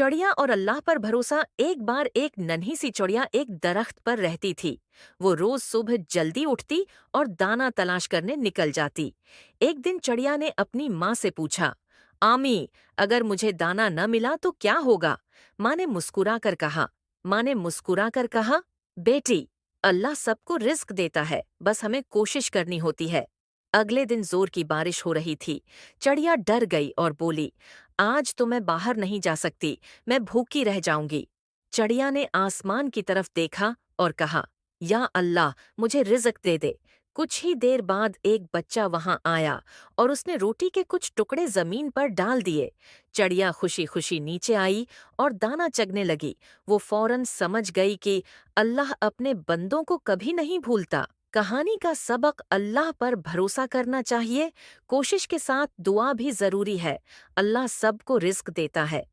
चिड़िया और अल्लाह पर भरोसा। एक बार एक नन्ही सी चिड़िया एक दरख्त पर रहती थी। वो रोज सुबह जल्दी उठती और दाना तलाश करने निकल जाती। एक दिन चिड़िया ने अपनी माँ से पूछा, आमी, अगर मुझे दाना न मिला तो क्या होगा? माँ ने मुस्कुरा कर कहा, बेटी, अल्लाह सबको रिस्क देता है, बस हमें कोशिश करनी होती है। अगले दिन जोर की बारिश हो रही थी। चिड़िया डर गई और बोली, आज तो मैं बाहर नहीं जा सकती, मैं भूखी रह जाऊंगी। चिड़िया ने आसमान की तरफ देखा और कहा, या अल्लाह, मुझे रिज़्क दे दे। कुछ ही देर बाद एक बच्चा वहां आया और उसने रोटी के कुछ टुकड़े जमीन पर डाल दिए। चिड़िया खुशी खुशी नीचे आई और दाना चगने लगी। वो फौरन समझ गई कि अल्लाह अपने बंदों को कभी नहीं भूलता। कहानी का सबक, अल्लाह पर भरोसा करना चाहिए। कोशिश के साथ दुआ भी जरूरी है। अल्लाह सबको रिस्क देता है।